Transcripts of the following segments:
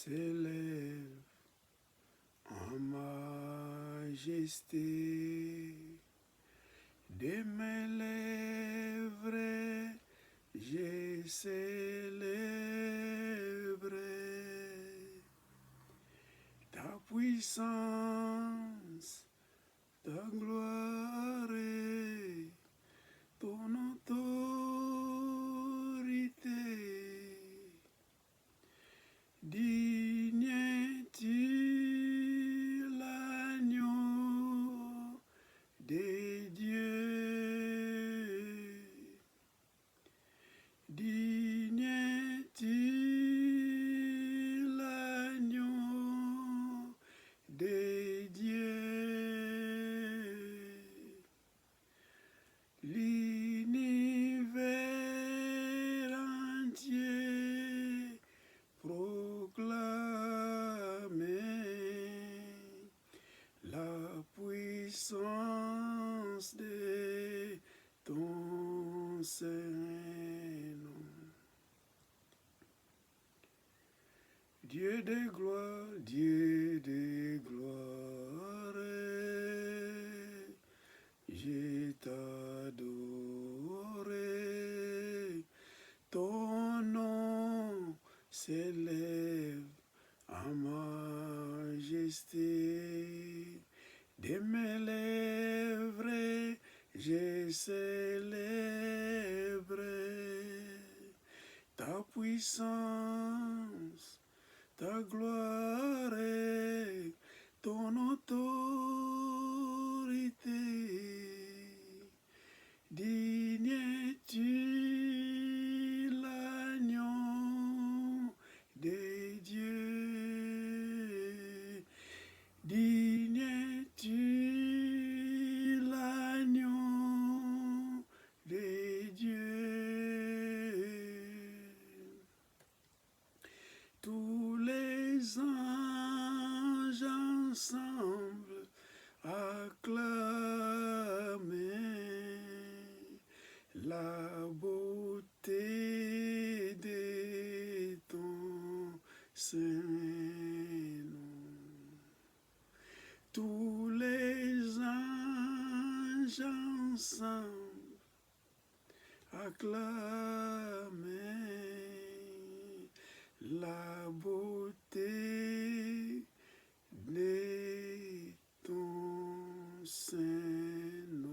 s'élève en majesté. De mes lèvres, je célébrerai ta puissance, ta gloire, ton autorité. Digne es-tu l'agneau de Dieu. Digne es-tu l'agneau de Dieu. L'univers entier proclame la puissance de ton Saint-Nom. Dieu de gloire, je t'adore. Ton nom s'élève en majesté. De mes lèvres, je célèbre ta puissance, ta gloire, ton autorité. Digne es-tu l'agneau de Dieu. Digne es-tu l'agneau de Dieu. Tous les anges ensemble acclament la beauté de ton Saint-Nom. Tous les anges ensemble acclament la beauté de ton Saint-Nom.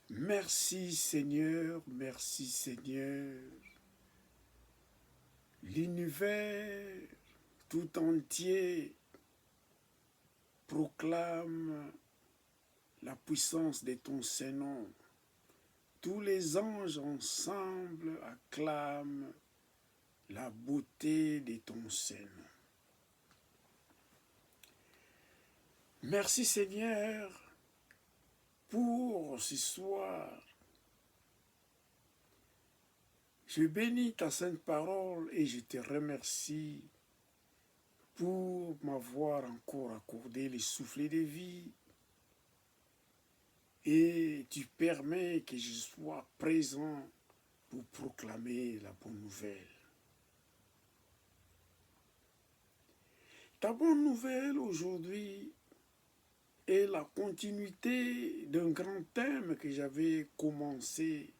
Merci Seigneur, merci Seigneur. L'univers tout entier proclame la puissance de ton Saint-Nom. Tous les anges ensemble acclament la beauté de ton Saint-Nom. Merci Seigneur pour ce soir. Je bénis ta sainte parole et je te remercie pour m'avoir encore accordé le souffle de vie. Et tu permets que je sois présent pour proclamer la bonne nouvelle. Ta bonne nouvelle aujourd'hui est la continuité d'un grand thème que j'avais commencé,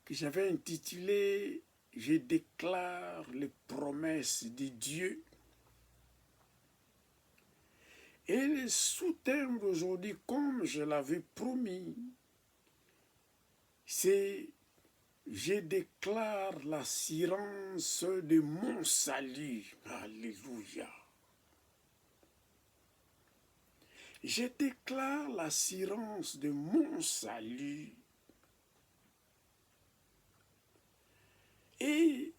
que j'avais intitulé « Je déclare les promesses de Dieu ». Et le sous-thème d'aujourd'hui, comme je l'avais promis, c'est « Je déclare l'assurance de mon salut ». Alléluia. Je déclare l'assurance de mon salut. Et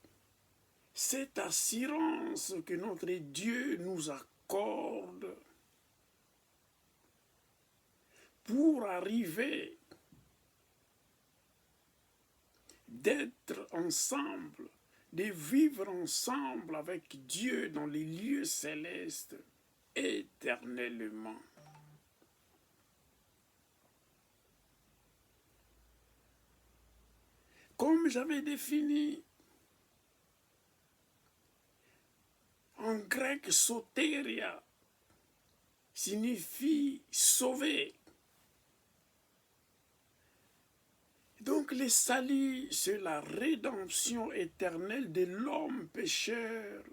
cette assurance que notre Dieu nous accorde pour arriver d'être ensemble, de vivre ensemble avec Dieu dans les lieux célestes éternellement. comme j'avais défini, en grec, soteria signifie sauver. Donc les salis, c'est la rédemption éternelle de l'homme pécheur,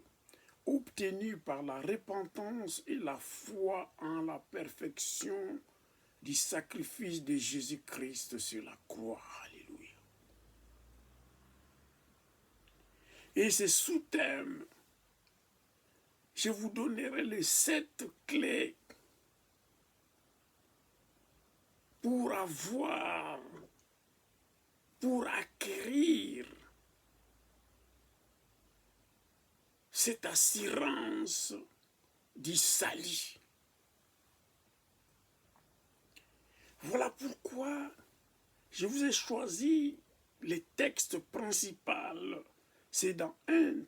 obtenue par la repentance et la foi en la perfection du sacrifice de Jésus-Christ sur la croix. Alléluia. Et ce sous-thème, je vous donnerai les 7 clés pour acquérir cette assurance du salut. Voilà pourquoi je vous ai choisi les textes principaux. C'est dans 1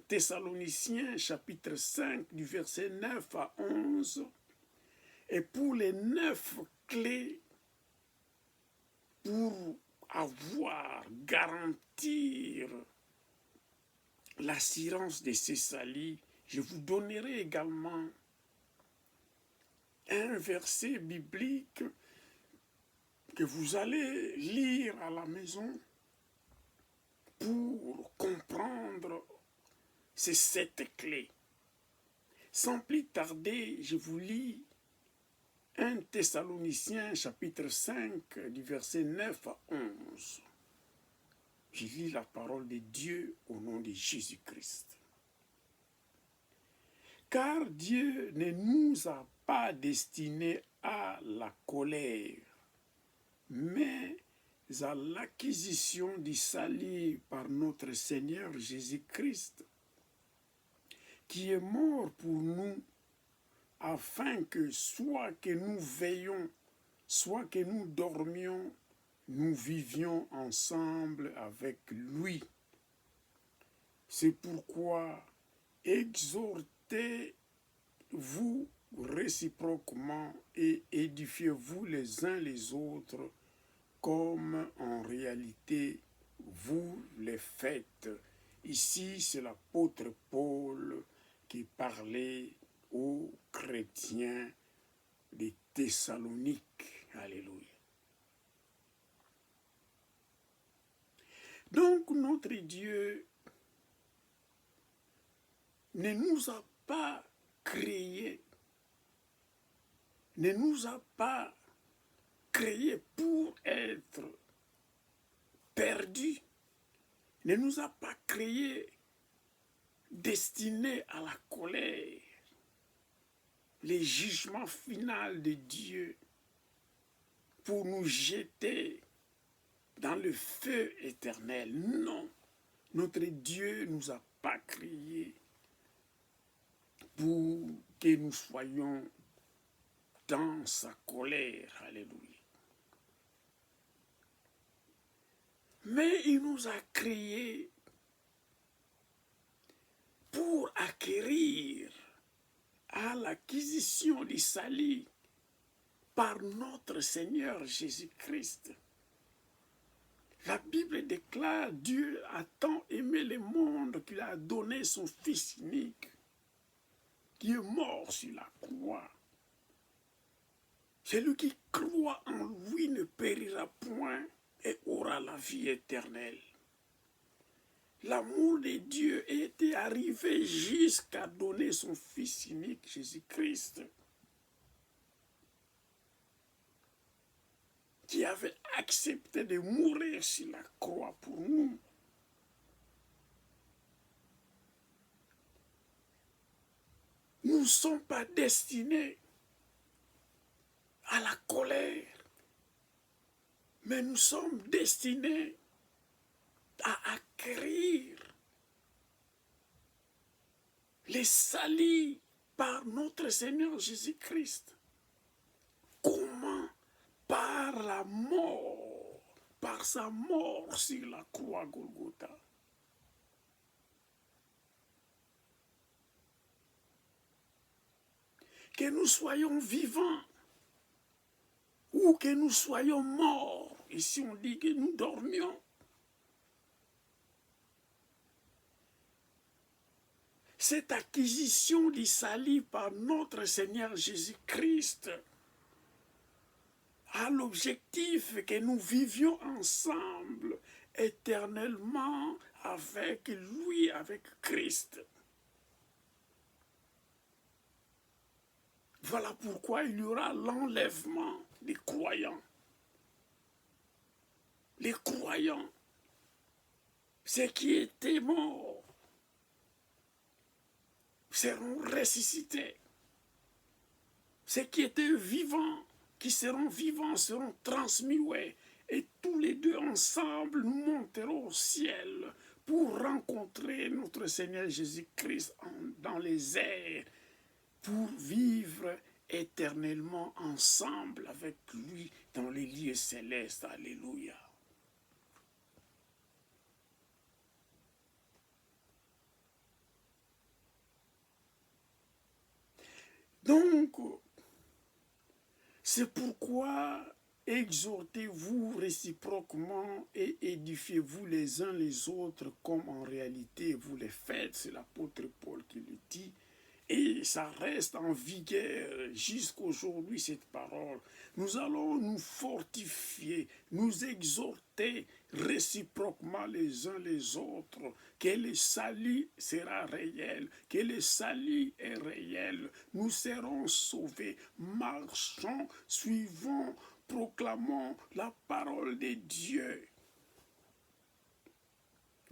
Thessaloniciens chapitre 5 du verset 9 à 11. Et pour les 9 clés pour garantir l'assurance de ces salis, je vous donnerai également un verset biblique que vous allez lire à la maison pour comprendre ces 7 clés. Sans plus tarder, je vous lis 1 Thessaloniciens chapitre 5 du verset 9 à 11. Je lis la parole de Dieu au nom de Jésus-Christ. Car Dieu ne nous a pas destinés à la colère, mais à l'acquisition du salut par notre Seigneur Jésus-Christ, qui est mort pour nous, afin que soit que nous veillions, soit que nous dormions, nous vivions ensemble avec lui. C'est pourquoi exhortez-vous réciproquement et édifiez-vous les uns les autres, comme en réalité vous les faites. Ici, c'est l'apôtre Paul qui parlait aux chrétiens des Thessaloniques. Alléluia. Donc notre Dieu ne nous a pas créés, ne nous a pas créés pour être perdus, ne nous a pas créés destinés à la colère, les jugements finaux de Dieu pour nous jeter dans le feu éternel. Non, notre Dieu ne nous a pas créés pour que nous soyons dans sa colère. Alléluia. Mais il nous a créés pour acquérir à l'acquisition du salut par notre Seigneur Jésus-Christ. La Bible déclare: Dieu a tant aimé le monde qu'il a donné son Fils unique, qui est mort sur la croix. Celui qui croit en lui ne périra point et aura la vie éternelle. L'amour de Dieu était arrivé jusqu'à donner son Fils unique, Jésus-Christ, qui avait accepté de mourir sur la croix pour nous. Nous ne sommes pas destinés à la colère, mais nous sommes destinés à acquérir les salut par notre Seigneur Jésus-Christ. Comment? Par la mort, par sa mort sur la croix Golgotha. Que nous soyons vivants ou que nous soyons morts, ici on dit que nous dormions, cette acquisition du salut par notre Seigneur Jésus-Christ a l'objectif que nous vivions ensemble éternellement avec lui, avec Christ. Voilà pourquoi il y aura l'enlèvement des croyants. Les croyants, ceux qui étaient morts, seront ressuscités. Ceux qui étaient vivants, qui seront vivants, seront transmis, ouais. Et tous les deux ensemble, nous monterons au ciel pour rencontrer notre Seigneur Jésus-Christ dans les airs, pour vivre éternellement ensemble avec lui dans les lieux célestes. Alléluia. Donc, c'est pourquoi exhortez-vous réciproquement et édifiez-vous les uns les autres comme en réalité vous les faites. C'est l'apôtre Paul qui le dit. Et ça reste en vigueur jusqu'aujourd'hui, cette parole. Nous allons nous fortifier, nous exhorter réciproquement les uns les autres, que le salut sera réel, que le salut est réel. Nous serons sauvés, marchons, suivons, proclamons la parole de Dieu.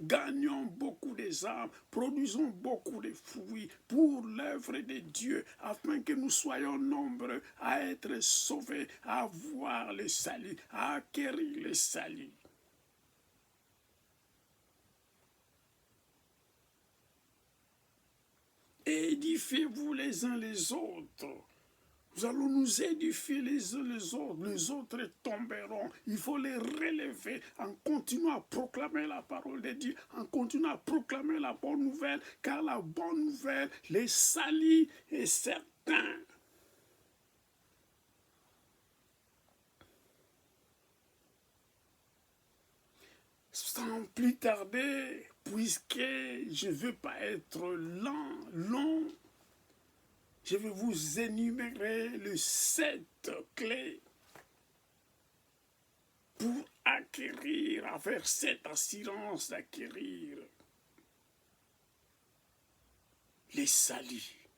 Gagnons beaucoup des âmes, produisons beaucoup de fruits pour l'œuvre de Dieu, afin que nous soyons nombreux à être sauvés, à avoir le salut, à acquérir le salut. Édifiez-vous les uns les autres. Nous allons nous édifier les uns les autres tomberont. Il faut les relever en continuant à proclamer la parole de Dieu, en continuant à proclamer la bonne nouvelle, car la bonne nouvelle, le salut est certain. Sans plus tarder, puisque je ne veux pas être long, je vais vous énumérer les 7 clés pour acquérir, avoir cette assurance d'acquérir les saluts.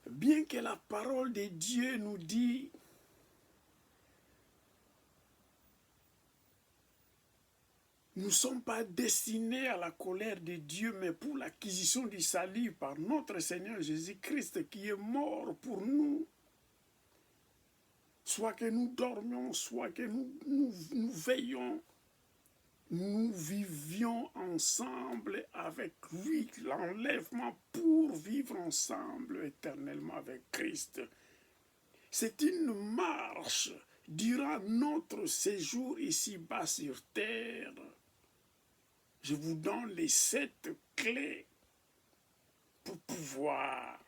Bien que la parole de Dieu nous dit nous ne sommes pas destinés à la colère de Dieu, mais pour l'acquisition du salut par notre Seigneur Jésus-Christ qui est mort pour nous. Soit que nous dormions, soit que nous veillons, nous vivions ensemble avec lui, l'enlèvement pour vivre ensemble éternellement avec Christ. C'est une marche durant notre séjour ici-bas sur terre. Je vous donne les 7 clés pour pouvoir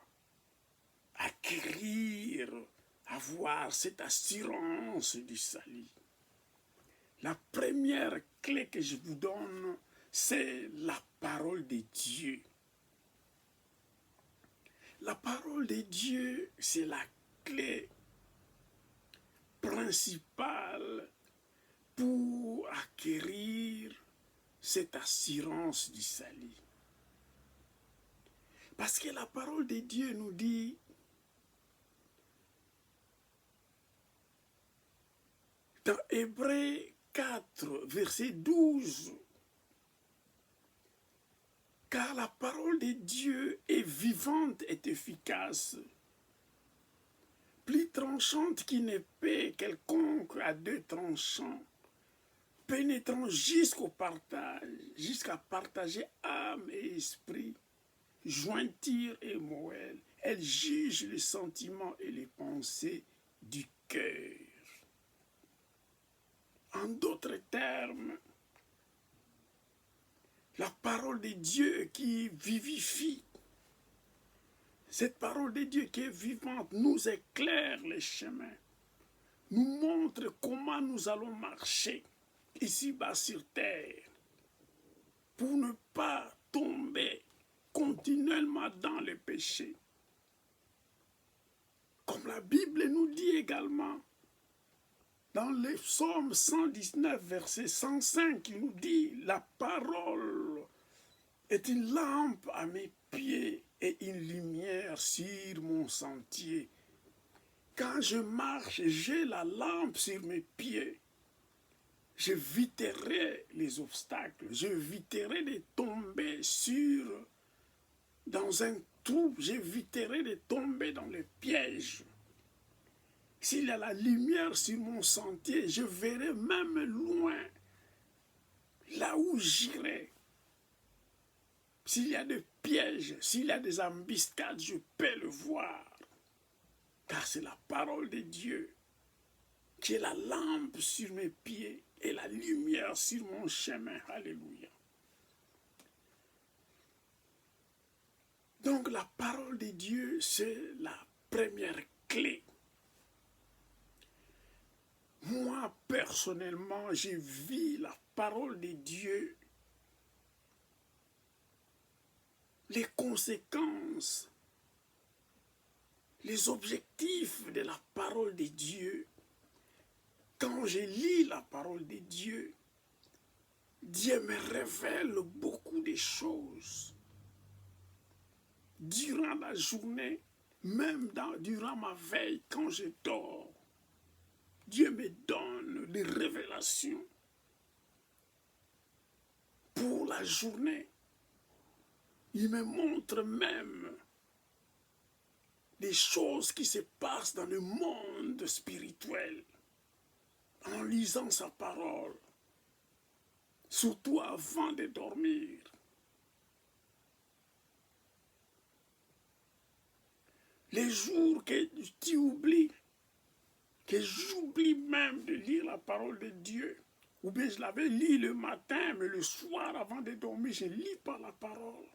acquérir, avoir cette assurance du salut. La première clé que je vous donne, c'est la parole de Dieu. La parole de Dieu, c'est la clé principale pour acquérir cette assurance du salut. Parce que la parole de Dieu nous dit dans Hébreux 4, verset 12, car la parole de Dieu est vivante et efficace, plus tranchante qu'une épée quelconque à 2 tranchants, pénétrant jusqu'à partager âme et esprit, jointure et moelle. Elle juge les sentiments et les pensées du cœur. En d'autres termes, la parole de Dieu qui vivifie, cette parole de Dieu qui est vivante, nous éclaire les chemins, nous montre comment nous allons marcher ici-bas sur terre. pour ne pas tomber continuellement dans le péché. Comme la Bible nous dit également, dans le psaume 119, verset 105, il nous dit, la parole est une lampe à mes pieds et une lumière sur mon sentier. Quand je marche, j'ai la lampe sur mes pieds. J'éviterai les obstacles, j'éviterai de tomber dans un trou, j'éviterai de tomber dans les pièges. S'il y a la lumière sur mon sentier, je verrai même loin, là où j'irai. S'il y a des pièges, s'il y a des embuscades, je peux le voir. Car c'est la parole de Dieu qui est la lampe sur mes pieds et la lumière sur mon chemin. Alléluia. Donc la parole de Dieu, c'est la première clé. Moi, personnellement, j'ai vu la parole de Dieu, les conséquences, les objectifs de la parole de Dieu. Quand je lis la parole de Dieu, Dieu me révèle beaucoup de choses. Durant la journée, même durant ma veille, quand je dors, Dieu me donne des révélations pour la journée. Il me montre même des choses qui se passent dans le monde spirituel en lisant sa parole, surtout avant de dormir. Les jours que tu oublies, que j'oublie même de lire la parole de Dieu, ou bien je l'avais lu le matin, mais le soir avant de dormir, je ne lis pas la parole.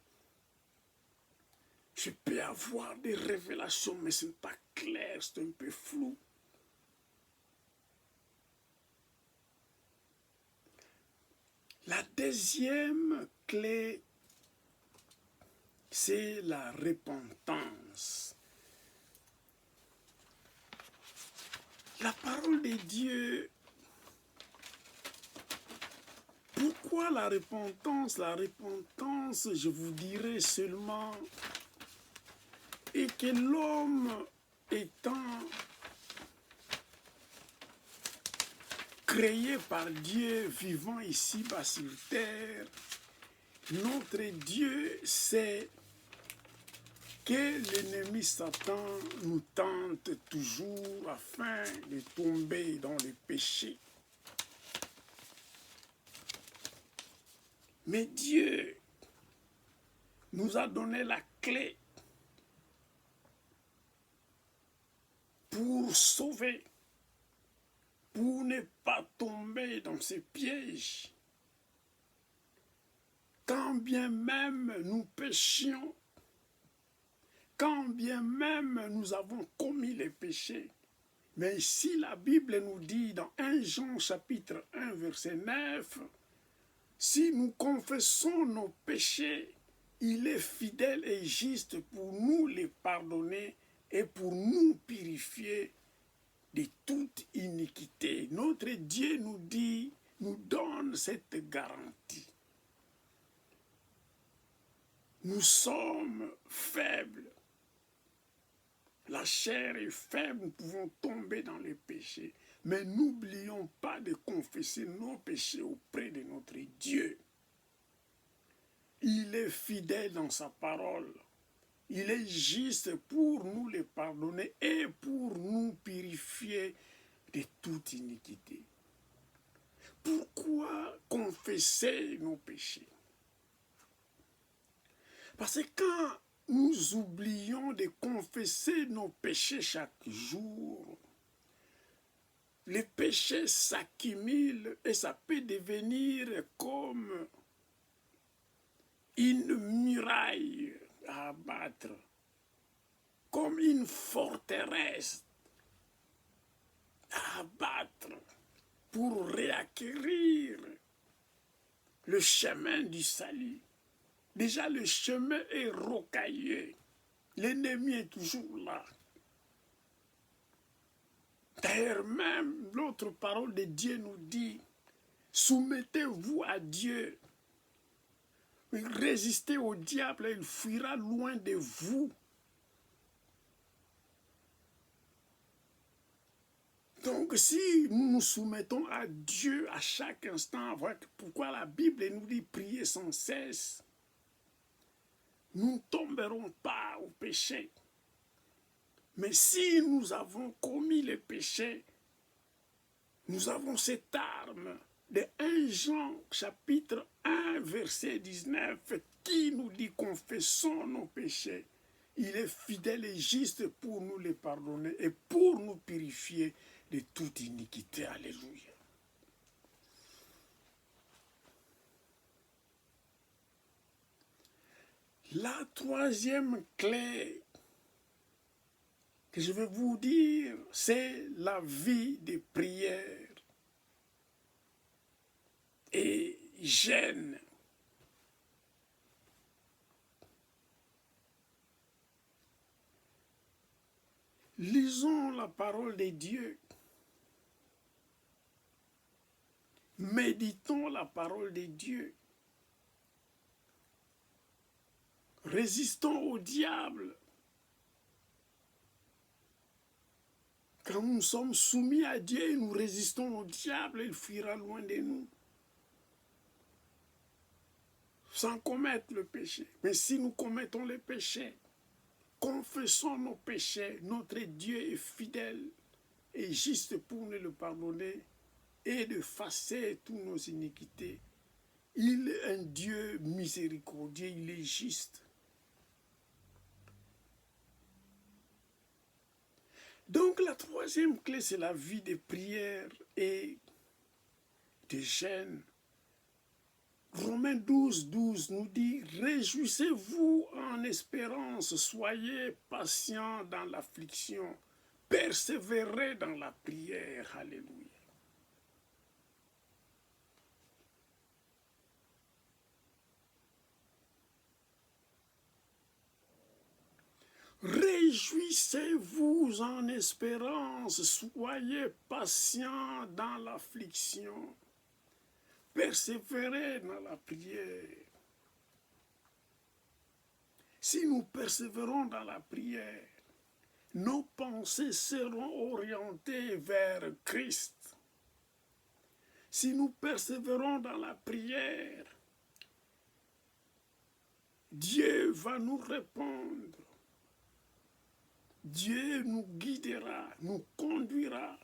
Je peux avoir des révélations, mais ce n'est pas clair, c'est un peu flou. La deuxième clé, c'est la repentance. La parole de Dieu, pourquoi la repentance? La repentance, je vous dirais seulement, est que l'homme étant créé par Dieu, vivant ici-bas sur terre, notre Dieu sait que l'ennemi Satan nous tente toujours afin de tomber dans le péché. Mais Dieu nous a donné la clé pour sauver, pour ne pas tomber dans ces pièges. Quand bien même nous péchions, quand bien même nous avons commis les péchés, mais ici la Bible nous dit dans 1 Jean chapitre 1 verset 9, si nous confessons nos péchés, il est fidèle et juste pour nous les pardonner et pour nous purifier de toute iniquité. Notre Dieu nous dit, nous donne cette garantie. Nous sommes faibles. La chair est faible, nous pouvons tomber dans les péchés. Mais n'oublions pas de confesser nos péchés auprès de notre Dieu. Il est fidèle dans sa parole. Il est juste pour nous les pardonner et pour nous purifier de toute iniquité. Pourquoi confesser nos péchés? Parce que quand nous oublions de confesser nos péchés chaque jour, les péchés s'accumulent et ça peut devenir comme une muraille à abattre, comme une forteresse à abattre pour réacquérir le chemin du salut. Déjà, le chemin est rocailleux. L'ennemi est toujours là. D'ailleurs, même l'autre parole de Dieu nous dit, soumettez-vous à Dieu. Résistez au diable et il fuira loin de vous. Donc, si nous nous soumettons à Dieu à chaque instant, pourquoi la Bible nous dit prier sans cesse, nous ne tomberons pas au péché. Mais si nous avons commis le péché, nous avons cette arme de 1 Jean chapitre 1 verset 19 qui nous dit confessons nos péchés. Il est fidèle et juste pour nous les pardonner et pour nous purifier de toute iniquité. Alléluia. La troisième clé que je vais vous dire, c'est la vie de prière et jeûne. Lisons la parole de Dieu. Méditons la parole de Dieu. Résistons au diable. Quand nous sommes soumis à Dieu et nous résistons au diable, il fuira loin de nous. Sans commettre le péché. Mais si nous commettons le péché, confessons nos péchés, notre Dieu est fidèle et juste pour nous le pardonner et d'effacer toutes nos iniquités. Il est un Dieu miséricordieux, il est juste. Donc la troisième clé, c'est la vie de prière et de jeûne. Romains 12, 12 nous dit « Réjouissez-vous en espérance, soyez patients dans l'affliction, persévérez dans la prière. » Alléluia. Réjouissez-vous en espérance, soyez patients dans l'affliction, persévérez dans la prière. Si nous persévérons dans la prière, nos pensées seront orientées vers Christ. Si nous persévérons dans la prière, Dieu va nous répondre. Dieu nous guidera, nous conduira.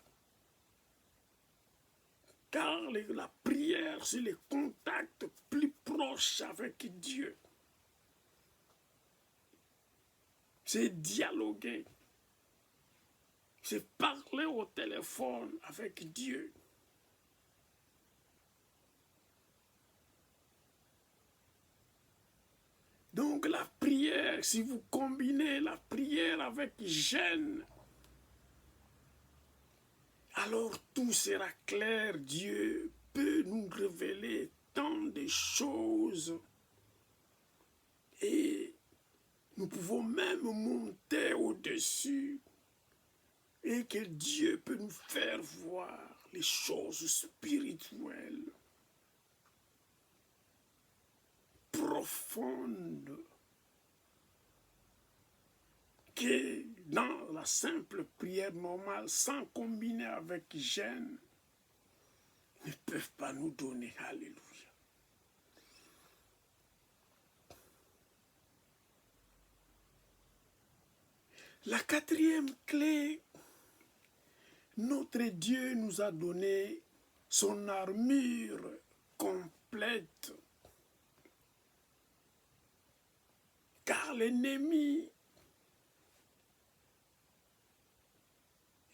Car la prière, c'est le contact plus proche avec Dieu. C'est dialoguer. C'est parler au téléphone avec Dieu. Donc la prière, si vous combinez la prière avec jeûne, alors tout sera clair. Dieu peut nous révéler tant de choses et nous pouvons même monter au-dessus et que Dieu peut nous faire voir les choses spirituelles profondes que dans la simple prière normale, sans combiner avec jeûne, ne peuvent pas nous donner. Alléluia. La quatrième clé, notre Dieu nous a donné son armure complète. Car l'ennemi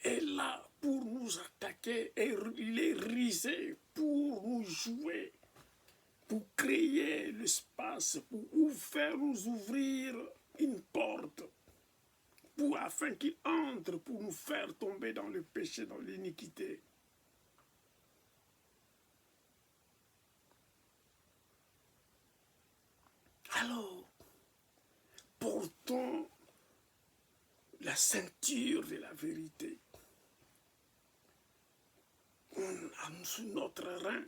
est là pour nous attaquer et il est risé pour nous jouer, pour créer l'espace, pour faire nous ouvrir une porte, afin qu'il entre pour nous faire tomber dans le péché, dans l'iniquité. Alors, portons la ceinture de la vérité sous notre rein.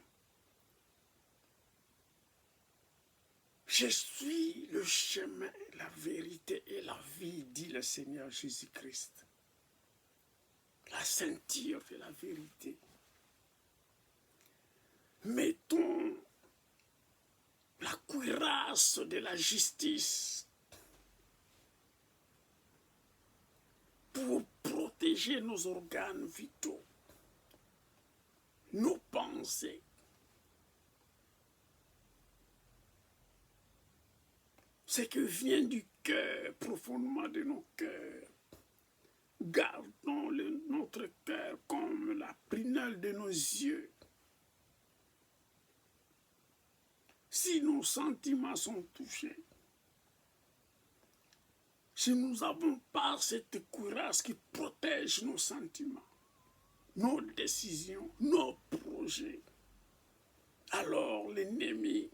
Je suis le chemin, la vérité et la vie, dit le Seigneur Jésus-Christ. La ceinture de la vérité. Mettons la cuirasse de la justice pour protéger nos organes vitaux, nos pensées. Ce qui vient du cœur, profondément de nos cœurs. Gardons notre cœur comme la prunelle de nos yeux. Si nos sentiments sont touchés, si nous n'avons pas cette cuirasse qui protège nos sentiments, nos décisions, nos projets, alors l'ennemi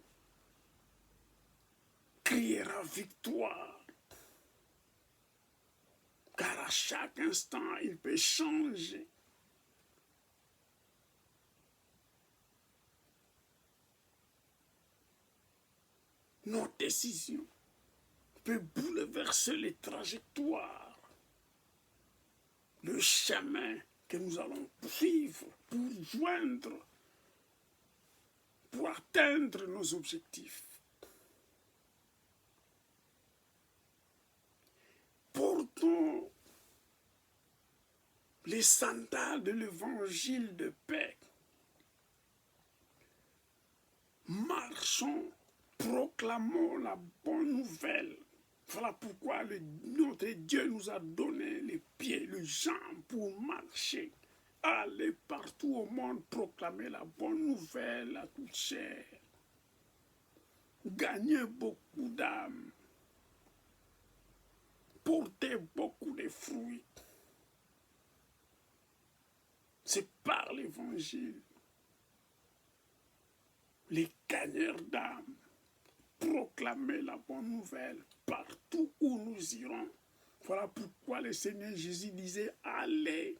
criera victoire. Car à chaque instant, il peut changer. Nos décisions peuvent bouleverser les trajectoires, le chemin que nous allons suivre pour atteindre nos objectifs. Portons les sandales de l'évangile de paix. Marchons, proclamons la bonne nouvelle. Voilà pourquoi notre Dieu nous a donné les pieds, les jambes pour marcher. Aller partout au monde, proclamer la bonne nouvelle à toute chair. Gagner beaucoup d'âmes. Porter beaucoup de fruits. C'est par l'évangile. Les gagneurs d'âmes. Proclamer la bonne nouvelle partout où nous irons. Voilà pourquoi le Seigneur Jésus disait, allez,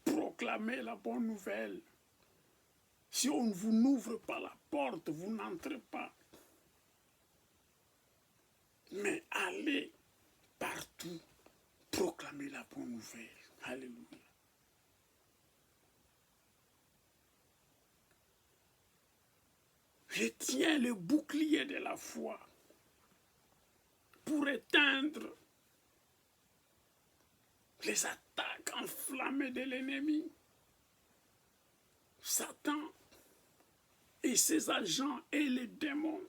proclamez la bonne nouvelle. Si on ne vous ouvre pas la porte, vous n'entrez pas. Mais allez partout, proclamer la bonne nouvelle. Alléluia. Je tiens le bouclier de la foi pour éteindre les attaques enflammées de l'ennemi. Satan et ses agents et les démons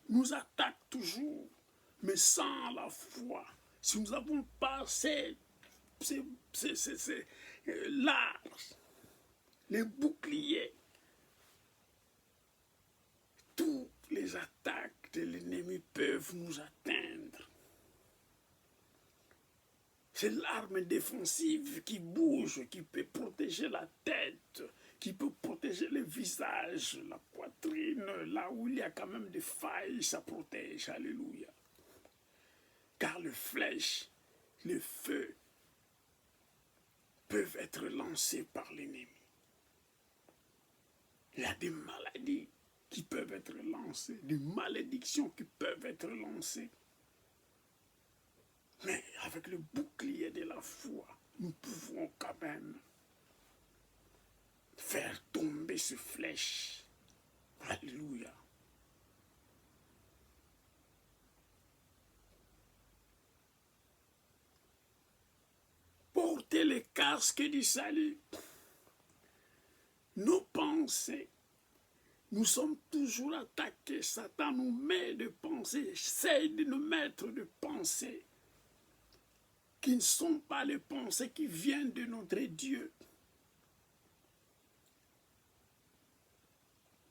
nous attaquent toujours, mais sans la foi. Si nous n'avons pas l'arche, les boucliers, toutes les attaques de l'ennemi peuvent nous atteindre. C'est l'arme défensive qui bouge, qui peut protéger la tête, qui peut protéger le visage, la poitrine, là où il y a quand même des failles, ça protège. Alléluia. Car les flèches, les feux peuvent être lancés par l'ennemi. Il y a des maladies qui peuvent être lancées, des malédictions qui peuvent être lancées. Mais avec le bouclier de la foi, nous pouvons quand même faire tomber ces flèches. Alléluia. Porter le casque du salut. Nos pensées. Nous sommes toujours attaqués. Satan nous met de pensées, essaie de nous mettre de pensées qui ne sont pas les pensées qui viennent de notre Dieu.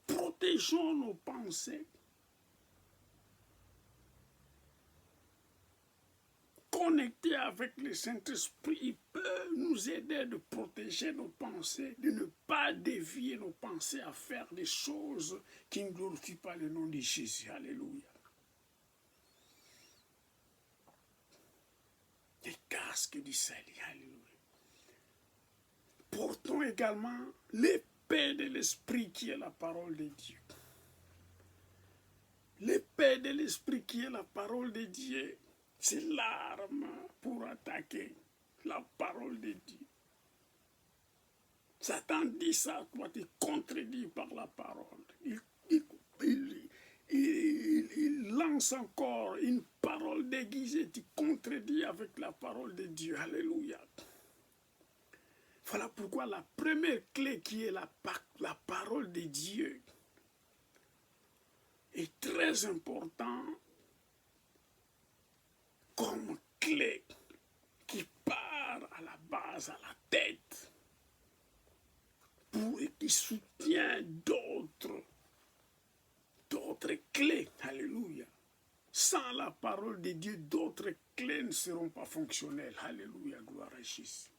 Protégeons nos pensées. Connectés avec le Saint-Esprit, il peut nous aider de protéger nos pensées, de ne pas dévier nos pensées à faire des choses qui ne glorifient pas le nom de Jésus. Alléluia. Les casques du salut. Alléluia. Portons également l'épée de l'esprit qui est la parole de Dieu. L'épée de l'esprit qui est la parole de Dieu, c'est l'arme pour attaquer la parole de Dieu. Satan dit ça, toi tu contredis par la parole. Il lance encore une parole déguisée, tu contredis avec la parole de Dieu. Alléluia. Voilà pourquoi la première clé qui est la parole de Dieu est très important comme clé qui part à la base, à la tête, et qui soutient d'autres clés. Alléluia. Sans la parole de Dieu, d'autres clés ne seront pas fonctionnelles. Alléluia, gloire à Jésus.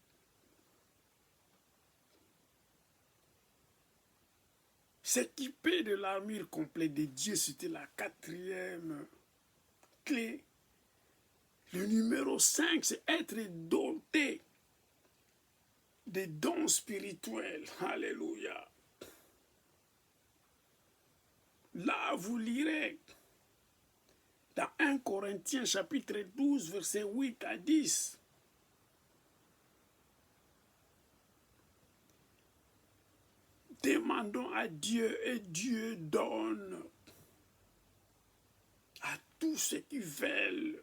S'équiper de l'armure complète de Dieu, c'était la quatrième clé. Le numéro 5, c'est être doté des dons spirituels. Alléluia. Là, vous lirez dans 1 Corinthiens chapitre 12, versets 8 à 10. Demandons à Dieu et Dieu donne à tous ceux qui veulent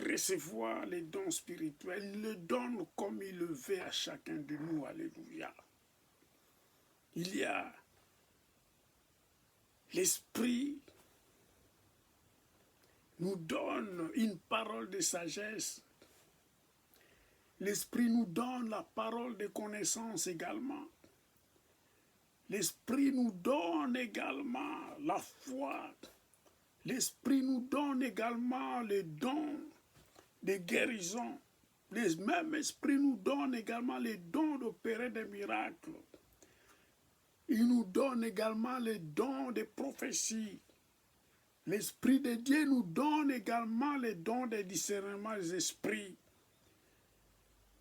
recevoir les dons spirituels. Il le donne comme il le veut à chacun de nous. Alléluia. Il y a l'Esprit nous donne une parole de sagesse. L'Esprit nous donne la parole de connaissance également. L'Esprit nous donne également la foi. L'Esprit nous donne également les dons de guérison. Le même Esprit nous donne également les dons d'opérer des miracles. Il nous donne également les dons de prophétie. L'Esprit de Dieu nous donne également les dons de discernement des esprits,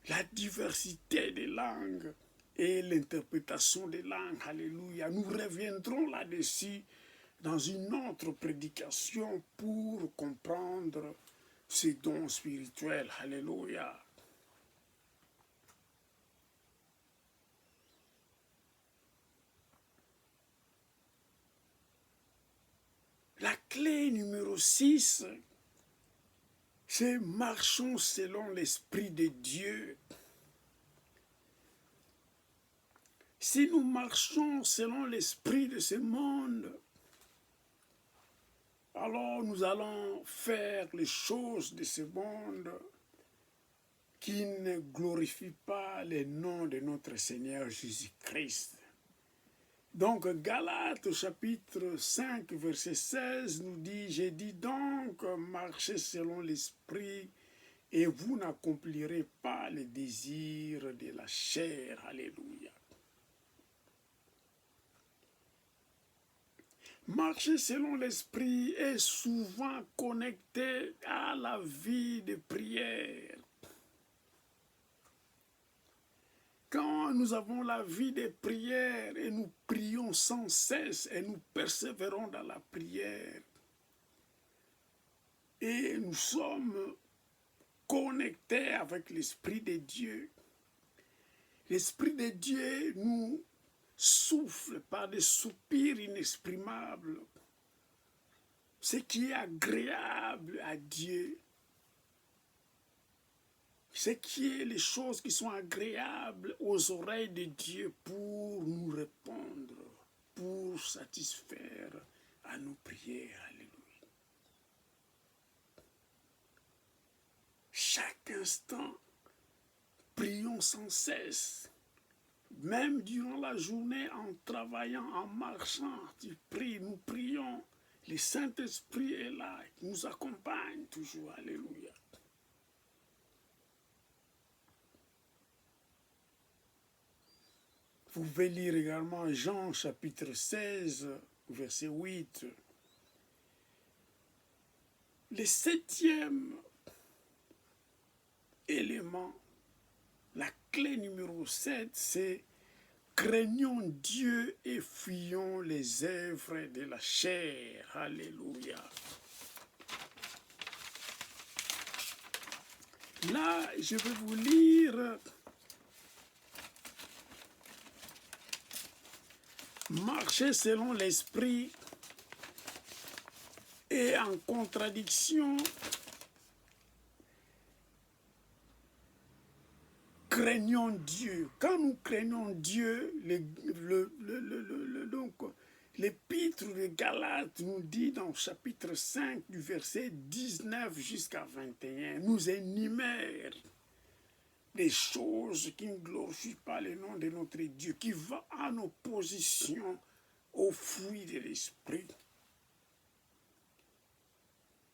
la diversité des langues et l'interprétation des langues. Alléluia. Nous reviendrons là-dessus dans une autre prédication pour comprendre ces dons spirituels. Alléluia. La clé numéro 6, c'est marchons selon l'Esprit de Dieu. Si nous marchons selon l'esprit de ce monde, alors nous allons faire les choses de ce monde qui ne glorifient pas le nom de notre Seigneur Jésus-Christ. Donc Galates chapitre 5 verset 16 nous dit, j'ai dit donc, marchez selon l'esprit et vous n'accomplirez pas les désirs de la chair. Alléluia. Marcher selon l'esprit est souvent connecté à la vie de prière. Quand nous avons la vie de prière et nous prions sans cesse et nous persévérons dans la prière et nous sommes connectés avec l'Esprit de Dieu, l'Esprit de Dieu nous souffle par des soupirs inexprimables, ce qui est agréable à Dieu, ce qui est les choses qui sont agréables aux oreilles de Dieu pour nous répondre, pour satisfaire à nos prières. Alléluia. Chaque instant, prions sans cesse. Même durant la journée, en travaillant, en marchant, tu pries, nous prions. Le Saint-Esprit est là, il nous accompagne toujours. Alléluia. Vous pouvez lire également Jean chapitre 16, verset 8. Le septième élément, la clé numéro 7, c'est craignons Dieu et fuyons les œuvres de la chair. Alléluia. Là, je vais vous lire marcher selon l'esprit et en contradiction, craignons Dieu. Quand nous craignons Dieu, donc l'épître de Galates nous dit dans chapitre 5 du verset 19 jusqu'à 21, nous énumère des choses qui ne glorifient pas le nom de notre Dieu, qui va en opposition au fruit de l'esprit.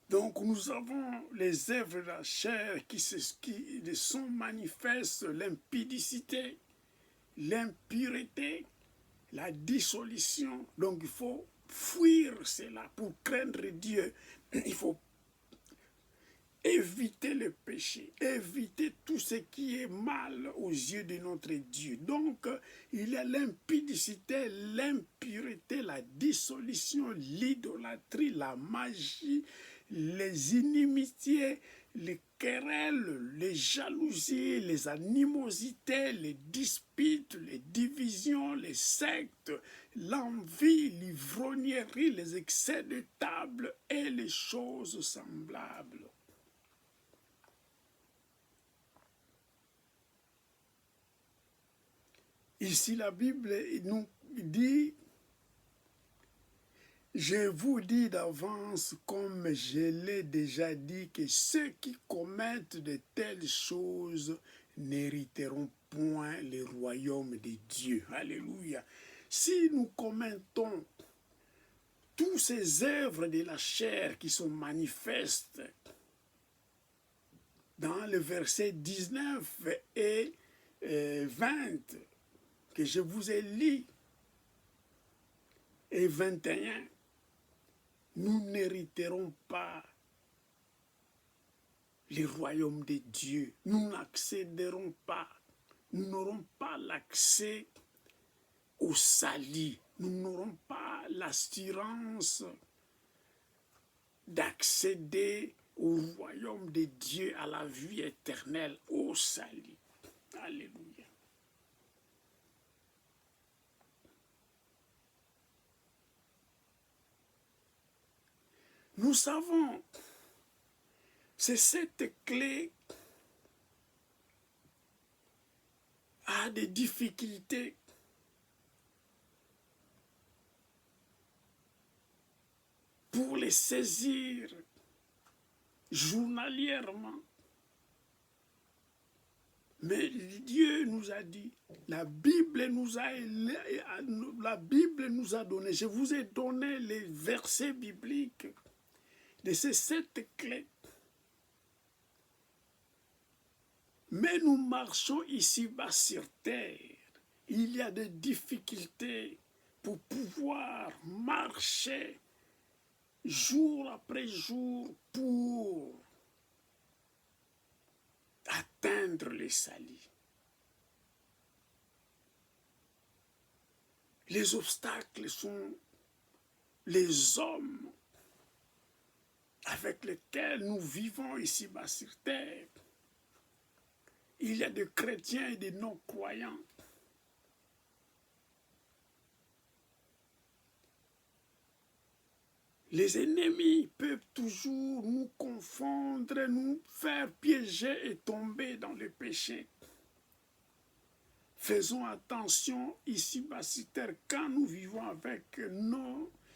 Donc nous avons les œuvres de la chair qui sont manifestes, l'impudicité, l'impureté, la dissolution. Donc il faut fuir cela pour craindre Dieu. Il faut éviter le péché, éviter tout ce qui est mal aux yeux de notre Dieu. Donc, il y a l'impudicité, l'impureté, la dissolution, l'idolâtrie, la magie, les inimitiés, les querelles, les jalousies, les animosités, les disputes, les divisions, les sectes, l'envie, l'ivrognerie, les excès de table et les choses semblables. Ici, la Bible nous dit, je vous dis d'avance, comme je l'ai déjà dit, que ceux qui commettent de telles choses n'hériteront point le royaume de Dieu. Alléluia. Si nous commettons toutes ces œuvres de la chair qui sont manifestes dans le verset 19 et 20, que je vous ai lu, et 21, nous n'hériterons pas le royaume de Dieu. Nous n'accéderons pas, nous n'aurons pas l'accès au salut. Nous n'aurons pas l'assurance d'accéder au royaume de Dieu, à la vie éternelle, au salut. Alléluia. Nous savons, c'est cette clé a des difficultés. Pour les saisir journalièrement. Mais Dieu nous a dit, la Bible nous a donné, je vous ai donné les versets bibliques de ces 7 clés. Mais nous marchons ici-bas sur terre. Il y a des difficultés pour pouvoir marcher jour après jour pour atteindre le salut. Les obstacles sont les hommes avec lesquels nous vivons ici-bas sur terre. Il y a des chrétiens et des non-croyants. Les ennemis peuvent toujours nous confondre, nous faire piéger et tomber dans le péché. Faisons attention ici-bas sur terre quand nous vivons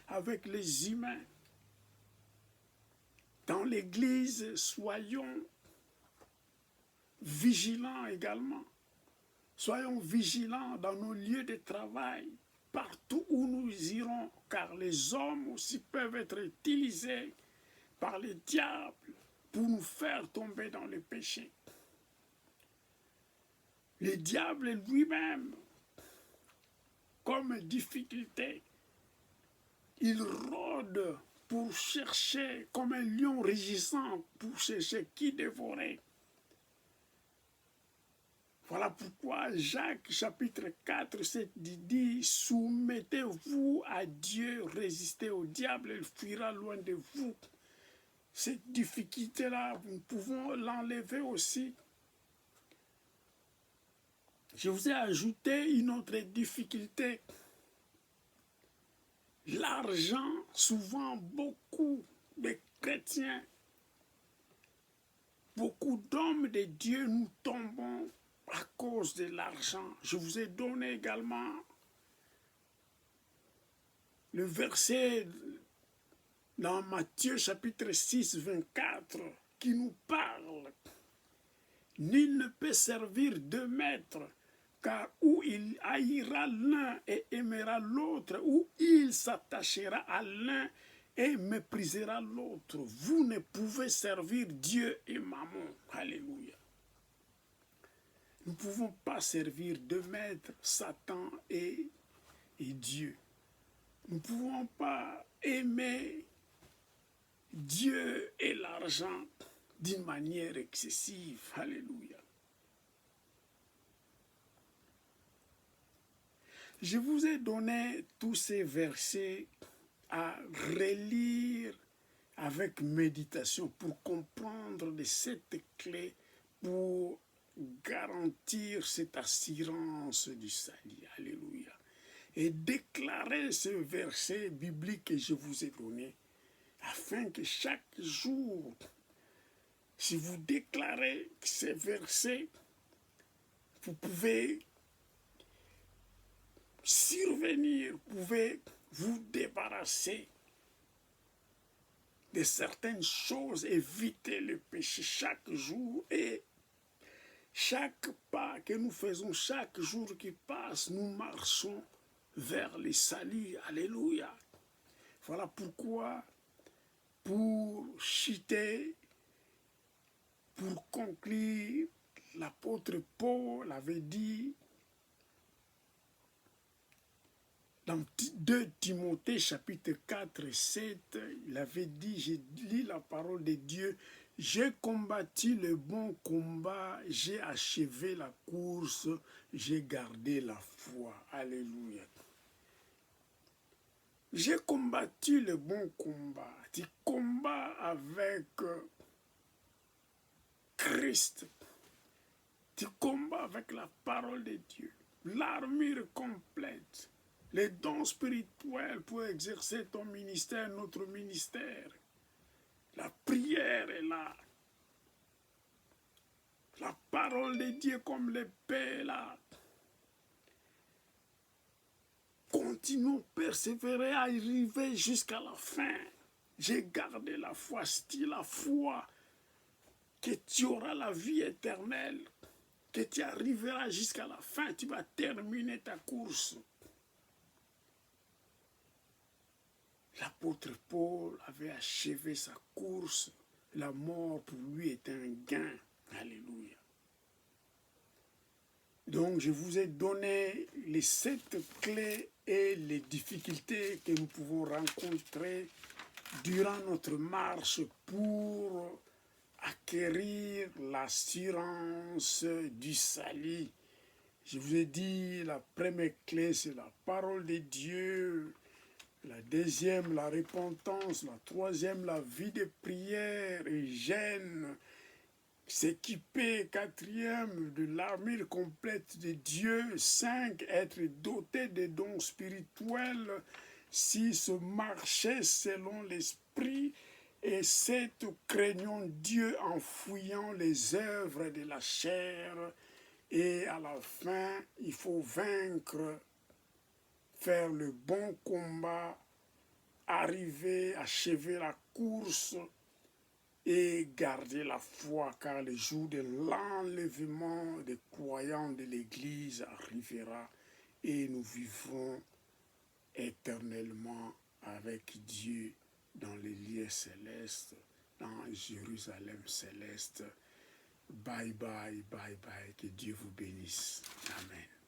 avec les humains. Dans l'Église, soyons vigilants également. Soyons vigilants dans nos lieux de travail, partout où nous irons, car les hommes aussi peuvent être utilisés par le diable pour nous faire tomber dans le péché. Le diable lui-même comme difficulté. Il rôde pour chercher, comme un lion rugissant, pour chercher qui dévorer. Voilà pourquoi Jacques chapitre 4, 7 dit, soumettez-vous à Dieu, résistez au diable, il fuira loin de vous. Cette difficulté-là, nous pouvons l'enlever aussi. Je vous ai ajouté une autre difficulté. L'argent, souvent beaucoup de chrétiens, beaucoup d'hommes de Dieu, nous tombons à cause de l'argent. Je vous ai donné également le verset dans Matthieu chapitre 6, 24, qui nous parle. Nul ne peut servir deux maîtres, car ou il haïra l'un et aimera l'autre, ou il s'attachera à l'un et méprisera l'autre. Vous ne pouvez servir Dieu et Mammon. Alléluia. Nous ne pouvons pas servir deux maîtres, Satan et Dieu. Nous ne pouvons pas aimer Dieu et l'argent d'une manière excessive. Alléluia. Je vous ai donné tous ces versets à relire avec méditation pour comprendre de cette clé, pour garantir cette assurance du salut. Alléluia. Et déclarer ce verset biblique que je vous ai donné, afin que chaque jour, si vous déclarez ces versets, vous pouvez survenir, vous pouvez vous débarrasser de certaines choses, éviter le péché chaque jour, et chaque pas que nous faisons, chaque jour qui passe, nous marchons vers le salut. Alléluia. Voilà pourquoi, pour citer, pour conclure, l'apôtre Paul avait dit dans 2 Timothée chapitre 4 et 7, il avait dit, j'ai lu la parole de Dieu, j'ai combattu le bon combat, j'ai achevé la course, j'ai gardé la foi. Alléluia. J'ai combattu le bon combat. Tu combats avec Christ. Tu combats avec la parole de Dieu. L'armure complète. Les dons spirituels pour exercer ton ministère, notre ministère. La prière est là. La parole de Dieu comme l'épée est là. Continuons, persévérer, arriver jusqu'à la fin. J'ai gardé la foi, c'est la foi que tu auras la vie éternelle, que tu arriveras jusqu'à la fin, tu vas terminer ta course. L'apôtre Paul avait achevé sa course, la mort pour lui était un gain. Alléluia. Donc je vous ai donné les 7 clés et les difficultés que nous pouvons rencontrer durant notre marche pour acquérir l'assurance du salut. Je vous ai dit, la première clé, c'est la parole de Dieu. La deuxième, la repentance. La troisième, la vie de prière et jeûne. S'équiper, quatrième, de l'armure complète de Dieu. 5, être doté des dons spirituels. 6, marcher selon l'esprit. Et 7, craignons Dieu en fouillant les œuvres de la chair. Et à la fin, il faut vaincre, faire le bon combat, arriver, achever la course et garder la foi, car le jour de l'enlèvement des croyants de l'Église arrivera et nous vivrons éternellement avec Dieu dans les lieux célestes, dans Jérusalem céleste. Bye bye, bye bye, que Dieu vous bénisse. Amen.